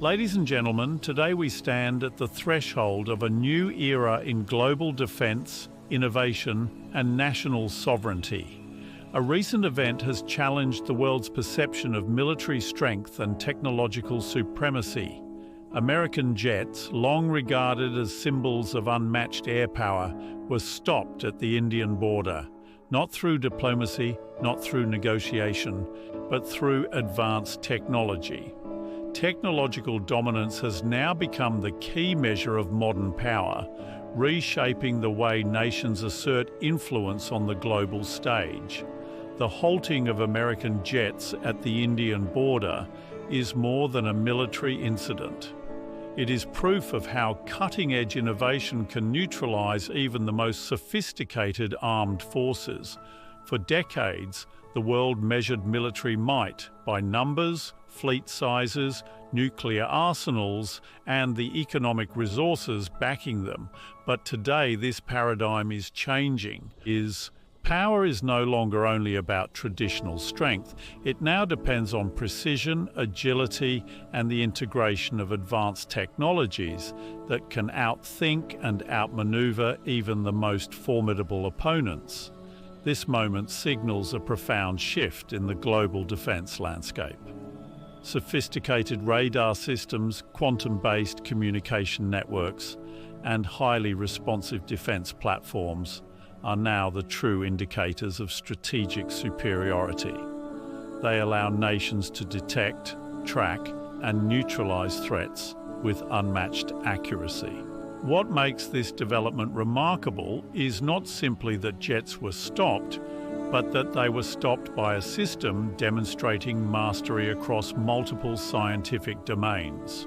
Ladies and gentlemen, today we stand at the threshold of a new era in global defence, innovation and national sovereignty. A recent event has challenged the world's perception of military strength and technological supremacy. American jets, long regarded as symbols of unmatched air power, were stopped at the Indian border, not through diplomacy, not through negotiation, but through advanced technology. Technological dominance has now become the key measure of modern power, reshaping the way nations assert influence on the global stage. The halting of American jets at the Indian border is more than a military incident. It is proof of how cutting-edge innovation can neutralize even the most sophisticated armed forces. For decades, the world measured military might by numbers, fleet sizes, nuclear arsenals, and the economic resources backing them. But today, this paradigm is changing. Power is no longer only about traditional strength. It now depends on precision, agility, and the integration of advanced technologies that can outthink and outmaneuver even the most formidable opponents. This moment signals a profound shift in the global defense landscape. Sophisticated radar systems, quantum-based communication networks, and highly responsive defense platforms are now the true indicators of strategic superiority. They allow nations to detect, track, and neutralize threats with unmatched accuracy. What makes this development remarkable is not simply that jets were stopped, but that they were stopped by a system demonstrating mastery across multiple scientific domains.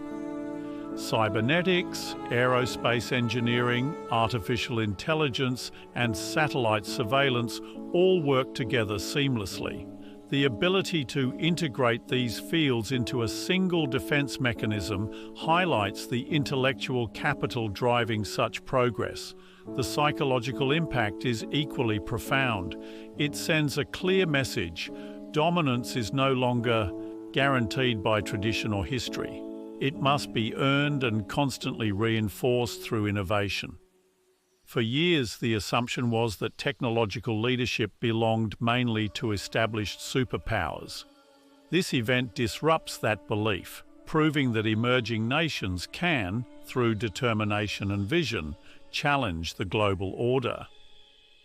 Cybernetics, aerospace engineering, artificial intelligence, and satellite surveillance all work together seamlessly. The ability to integrate these fields into a single defense mechanism highlights the intellectual capital driving such progress. The psychological impact is equally profound. It sends a clear message: dominance is no longer guaranteed by tradition or history. It must be earned and constantly reinforced through innovation. For years, the assumption was that technological leadership belonged mainly to established superpowers. This event disrupts that belief, proving that emerging nations can, through determination and vision, challenge the global order.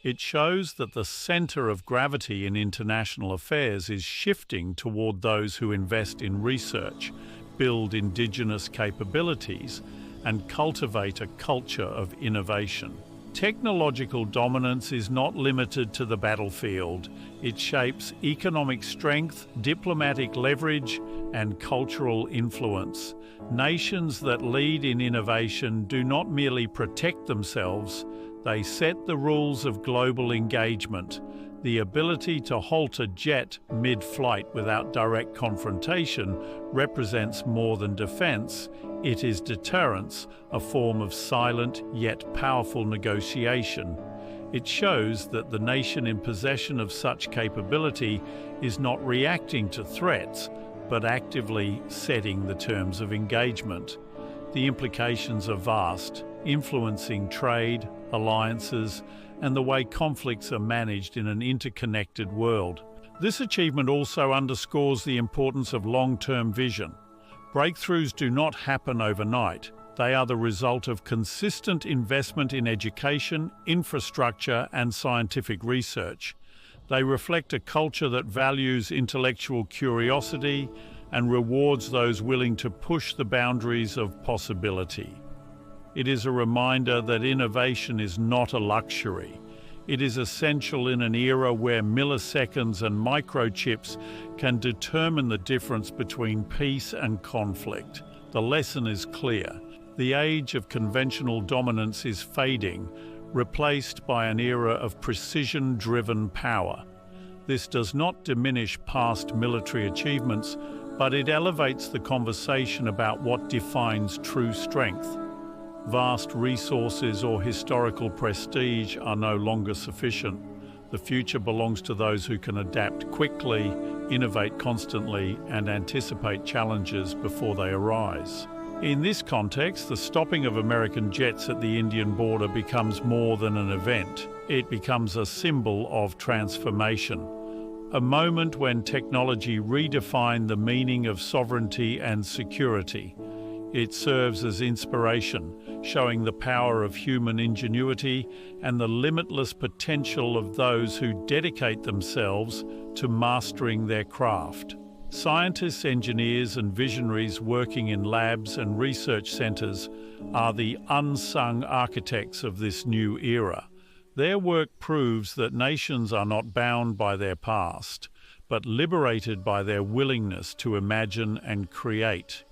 It shows that the center of gravity in international affairs is shifting toward those who invest in research, build indigenous capabilities, and cultivate a culture of innovation. Technological dominance is not limited to the battlefield. It shapes economic strength, diplomatic leverage, and cultural influence. Nations that lead in innovation do not merely protect themselves, they set the rules of global engagement. The ability to halt a jet mid-flight without direct confrontation represents more than defense. It is deterrence, a form of silent yet powerful negotiation. It shows that the nation in possession of such capability is not reacting to threats, but actively setting the terms of engagement. The implications are vast, influencing trade, alliances, and the way conflicts are managed in an interconnected world. This achievement also underscores the importance of long-term vision. Breakthroughs do not happen overnight. They are the result of consistent investment in education, infrastructure, and scientific research. They reflect a culture that values intellectual curiosity and rewards those willing to push the boundaries of possibility. It is a reminder that innovation is not a luxury. It is essential in an era where milliseconds and microchips can determine the difference between peace and conflict. The lesson is clear. The age of conventional dominance is fading, replaced by an era of precision-driven power. This does not diminish past military achievements, but it elevates the conversation about what defines true strength. Vast resources or historical prestige are no longer sufficient. The future belongs to those who can adapt quickly, innovate constantly, and anticipate challenges before they arise. In this context, the stopping of American jets at the Indian border becomes more than an event. It becomes a symbol of transformation, a moment when technology redefined the meaning of sovereignty and security. It serves as inspiration, showing the power of human ingenuity and the limitless potential of those who dedicate themselves to mastering their craft. Scientists, engineers, and visionaries working in labs and research centers are the unsung architects of this new era. Their work proves that nations are not bound by their past, but liberated by their willingness to imagine and create.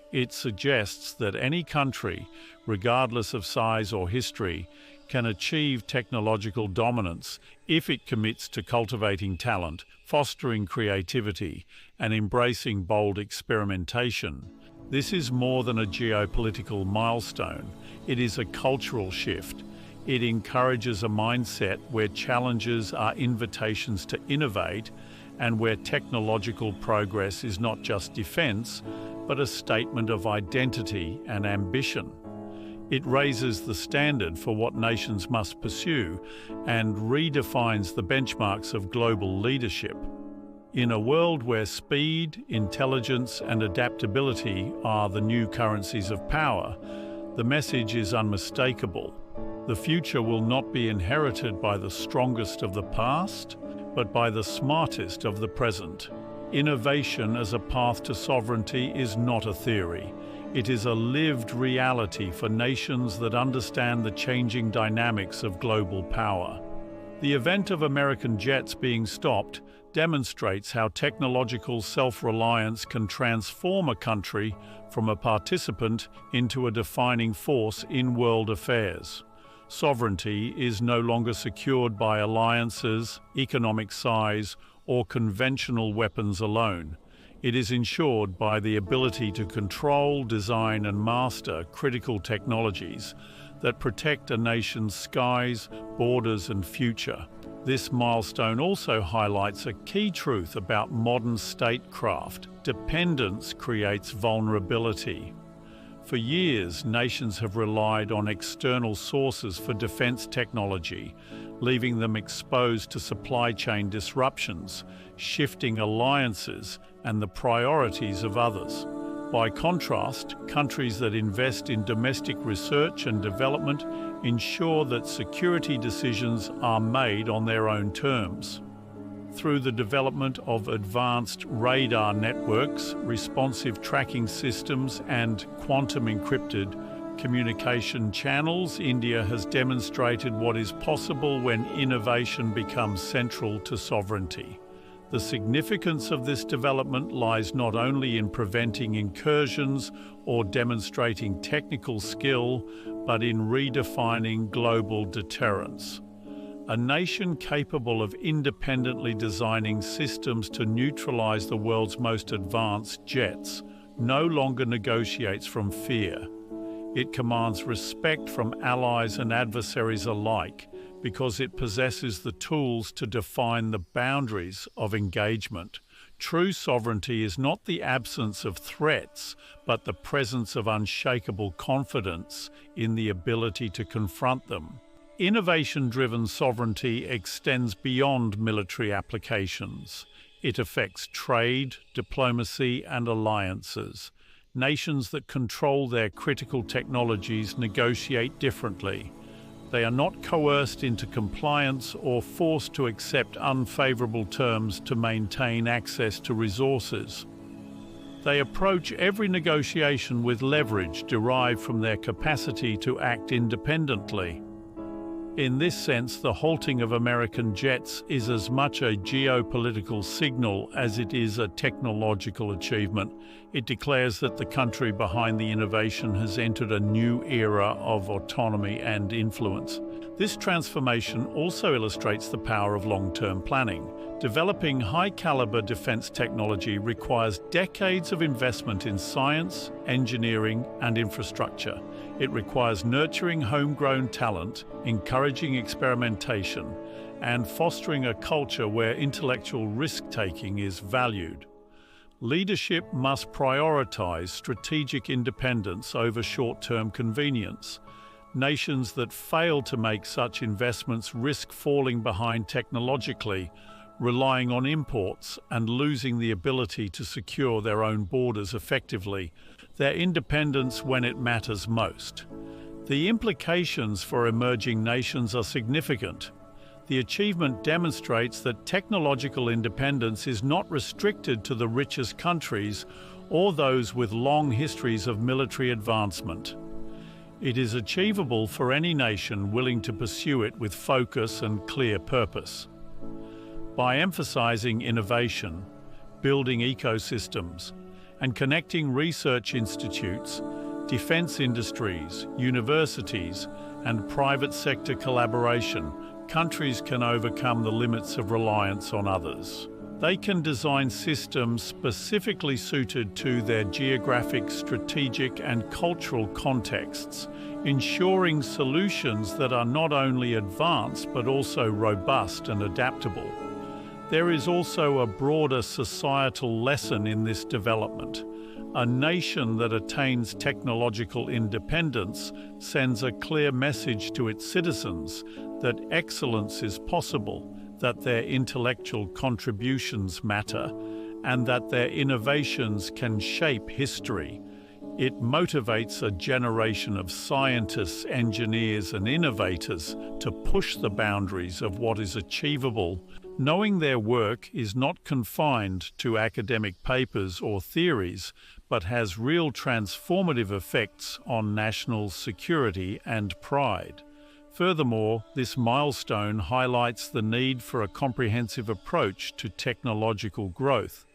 It suggests that any country, regardless of size or history, can achieve technological dominance if it commits to cultivating talent, fostering creativity, and embracing bold experimentation. This is more than a geopolitical milestone. It is a cultural shift. It encourages a mindset where challenges are invitations to innovate and where technological progress is not just defense, but a statement of identity and ambition. It raises the standard for what nations must pursue and redefines the benchmarks of global leadership. In a world where speed, intelligence, and adaptability are the new currencies of power, the message is unmistakable. The future will not be inherited by the strongest of the past, but by the smartest of the present. Innovation as a path to sovereignty is not a theory. It is a lived reality for nations that understand the changing dynamics of global power. The event of American jets being stopped demonstrates how technological self-reliance can transform a country from a participant into a defining force in world affairs. Sovereignty is no longer secured by alliances, economic size, or conventional weapons alone. It is ensured by the ability to control, design, and master critical technologies that protect a nation's skies, borders, and future. This milestone also highlights a key truth about modern statecraft. Dependence creates vulnerability. For years, nations have relied on external sources for defense technology, leaving them exposed to supply chain disruptions, shifting alliances, and the priorities of others. By contrast, countries that invest in domestic research and development ensure that security decisions are made on their own terms. Through the development of advanced radar networks, responsive tracking systems, and quantum-encrypted communication channels, India has demonstrated what is possible when innovation becomes central to sovereignty. The significance of this development lies not only in preventing incursions or demonstrating technical skill, but in redefining global deterrence. A nation capable of independently designing systems to neutralize the world's most advanced jets no longer negotiates from fear. It commands respect from allies and adversaries alike because it possesses the tools to define the boundaries of engagement. True sovereignty is not the absence of threats, but the presence of unshakable confidence in the ability to confront them. Innovation-driven sovereignty extends beyond military applications. It affects trade, diplomacy, and alliances. Nations that control their critical technologies negotiate differently. They are not coerced into compliance or forced to accept unfavorable terms to maintain access to resources. They approach every negotiation with leverage derived from their capacity to act independently. In this sense, the halting of American jets is as much a geopolitical signal as it is a technological achievement. It declares that the country behind the innovation has entered a new era of autonomy and influence. This transformation also illustrates the power of long-term planning. Developing high-caliber defense technology requires decades of investment in science, engineering, and infrastructure. It requires nurturing homegrown talent, encouraging experimentation, and fostering a culture where intellectual risk-taking is valued. Leadership must prioritize strategic independence over short-term convenience. Nations that fail to make such investments risk falling behind technologically, relying on imports and losing the ability to secure their own borders effectively, their independence when it matters most. The implications for emerging nations are significant. The achievement demonstrates that technological independence is not restricted to the richest countries or those with long histories of military advancement. It is achievable for any nation willing to pursue it with focus and clear purpose. By emphasizing innovation, building ecosystems, and connecting research institutes, defense industries, universities, and private sector collaboration, countries can overcome the limits of reliance on others. They can design systems specifically suited to their geographic, strategic, and cultural contexts, ensuring solutions that are not only advanced but also robust and adaptable. There is also a broader societal lesson in this development. A nation that attains technological independence sends a clear message to its citizens that excellence is possible, that their intellectual contributions matter, and that their innovations can shape history. It motivates a generation of scientists, engineers, and innovators to push the boundaries of what is achievable. Knowing their work is not confined to academic papers or theories, but has real transformative effects on national security and pride. Furthermore, this milestone highlights the need for a comprehensive approach to technological growth.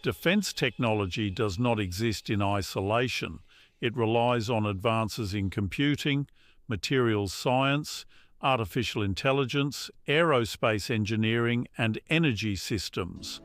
Defense technology does not exist in isolation. It relies on advances in computing, materials science, artificial intelligence, aerospace engineering, and energy systems.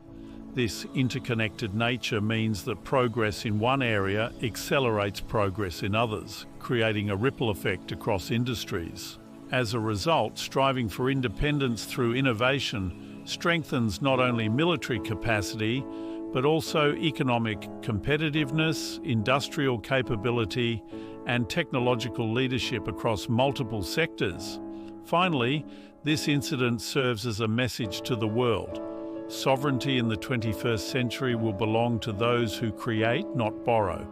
This interconnected nature means that progress in one area accelerates progress in others, creating a ripple effect across industries. As a result, striving for independence through innovation strengthens not only military capacity, but also economic competitiveness, industrial capability, and technological leadership across multiple sectors. Finally, this incident serves as a message to the world. Sovereignty in the 21st century will belong to those who create, not borrow.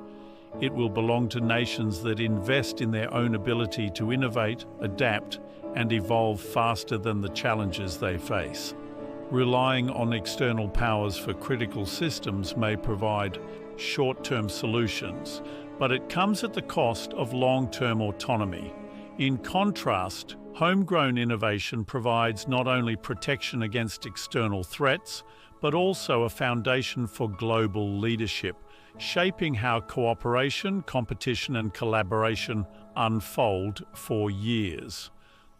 It will belong to nations that invest in their own ability to innovate, adapt, and evolve faster than the challenges they face. Relying on external powers for critical systems may provide short-term solutions, but it comes at the cost of long-term autonomy. In contrast, homegrown innovation provides not only protection against external threats, but also a foundation for global leadership, shaping how cooperation, competition, and collaboration unfold for years.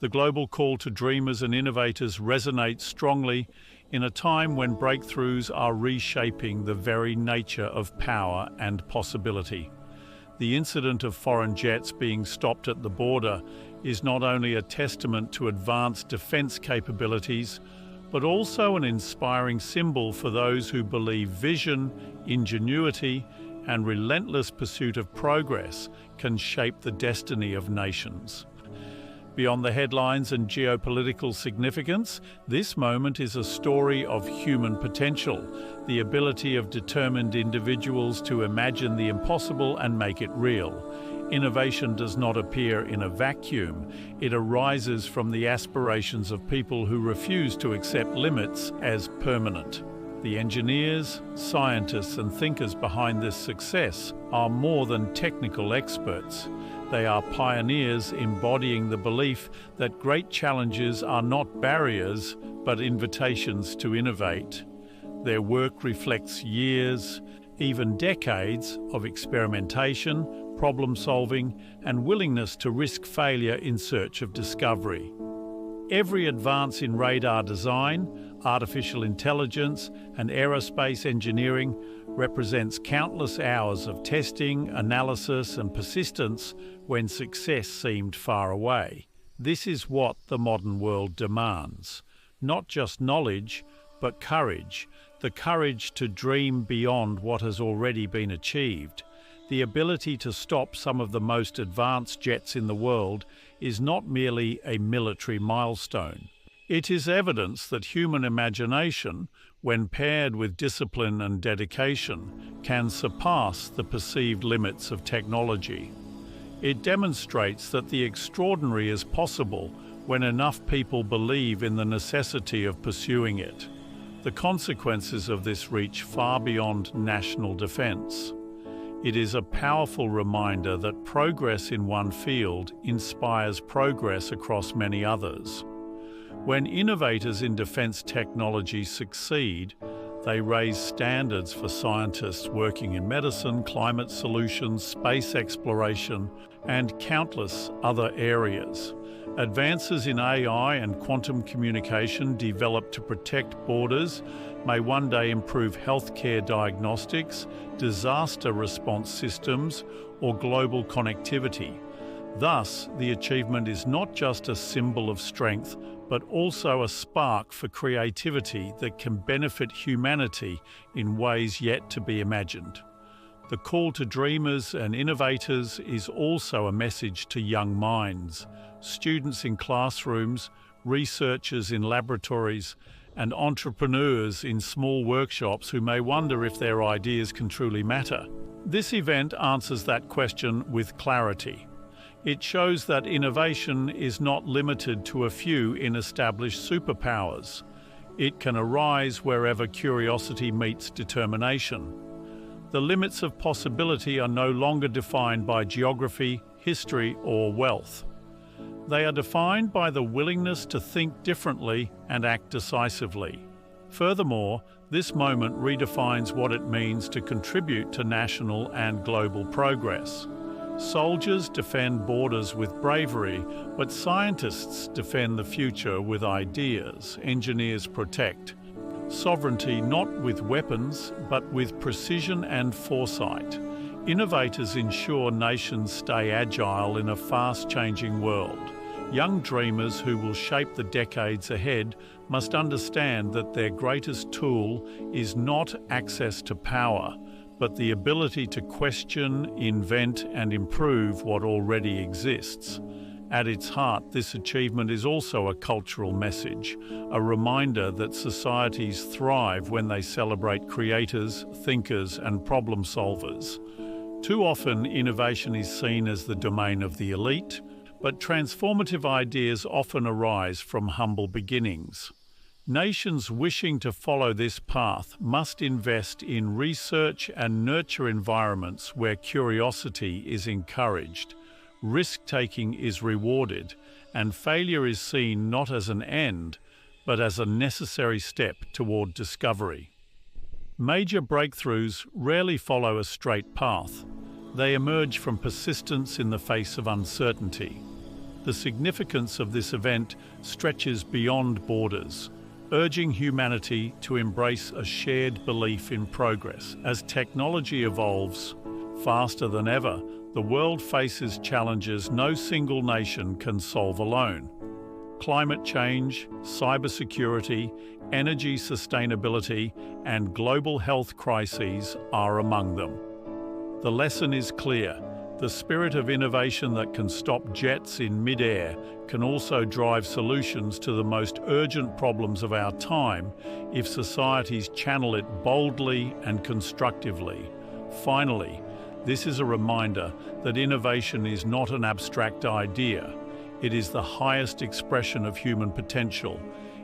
The global call to dreamers and innovators resonates strongly in a time when breakthroughs are reshaping the very nature of power and possibility. The incident of foreign jets being stopped at the border is not only a testament to advanced defense capabilities, but also an inspiring symbol for those who believe vision, ingenuity, and relentless pursuit of progress can shape the destiny of nations. Beyond the headlines and geopolitical significance, this moment is a story of human potential, the ability of determined individuals to imagine the impossible and make it real. Innovation does not appear in a vacuum. It arises from the aspirations of people who refuse to accept limits as permanent. The engineers, scientists, and thinkers behind this success are more than technical experts. They are pioneers embodying the belief that great challenges are not barriers, but invitations to innovate. Their work reflects years, even decades, of experimentation, problem-solving, and willingness to risk failure in search of discovery. Every advance in radar design, artificial intelligence, and aerospace engineering represents countless hours of testing, analysis, and persistence when success seemed far away. This is what the modern world demands. Not just knowledge, but courage. The courage to dream beyond what has already been achieved. The ability to stop some of the most advanced jets in the world is not merely a military milestone. It is evidence that human imagination, when paired with discipline and dedication, can surpass the perceived limits of technology. It demonstrates that the extraordinary is possible when enough people believe in the necessity of pursuing it. The consequences of this reach far beyond national defense. It is a powerful reminder that progress in one field inspires progress across many others. When innovators in defense technology succeed, they raise standards for scientists working in medicine, climate solutions, space exploration, and countless other areas. Advances in AI and quantum communication developed to protect borders may one day improve healthcare diagnostics, disaster response systems, or global connectivity. Thus, the achievement is not just a symbol of strength, but also a spark for creativity that can benefit humanity in ways yet to be imagined. The call to dreamers and innovators is also a message to young minds, students in classrooms, researchers in laboratories, and entrepreneurs in small workshops who may wonder if their ideas can truly matter. This event answers that question with clarity. It shows that innovation is not limited to a few in established superpowers. It can arise wherever curiosity meets determination. The limits of possibility are no longer defined by geography, history, or wealth. They are defined by the willingness to think differently and act decisively. Furthermore, this moment redefines what it means to contribute to national and global progress. Soldiers defend borders with bravery, but scientists defend the future with ideas. Engineers protect sovereignty not with weapons, but with precision and foresight. Innovators ensure nations stay agile in a fast-changing world. Young dreamers who will shape the decades ahead must understand that their greatest tool is not access to power, but the ability to question, invent, and improve what already exists. At its heart, this achievement is also a cultural message, a reminder that societies thrive when they celebrate creators, thinkers, and problem solvers. Too often, innovation is seen as the domain of the elite, but transformative ideas often arise from humble beginnings. Nations wishing to follow this path must invest in research and nurture environments where curiosity is encouraged, risk-taking is rewarded, and failure is seen not as an end, but as a necessary step toward discovery. Major breakthroughs rarely follow a straight path. They emerge from persistence in the face of uncertainty. The significance of this event stretches beyond borders, urging humanity to embrace a shared belief in progress. As technology evolves faster than ever, the world faces challenges no single nation can solve alone. Climate change, cybersecurity, energy sustainability, and global health crises are among them. The lesson is clear. The spirit of innovation that can stop jets in mid-air can also drive solutions to the most urgent problems of our time if societies channel it boldly and constructively. Finally, this is a reminder that innovation is not an abstract idea. It is the highest expression of human potential.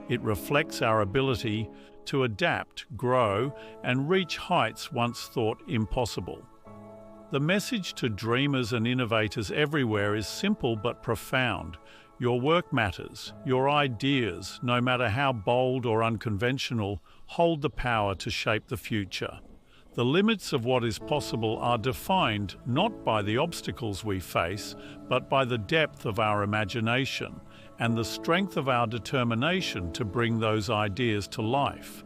It reflects our ability to adapt, grow, and reach heights once thought impossible. The message to dreamers and innovators everywhere is simple but profound. Your work matters. Your ideas, no matter how bold or unconventional, hold the power to shape the future. The limits of what is possible are defined not by the obstacles we face, but by the depth of our imagination and the strength of our determination to bring those ideas to life.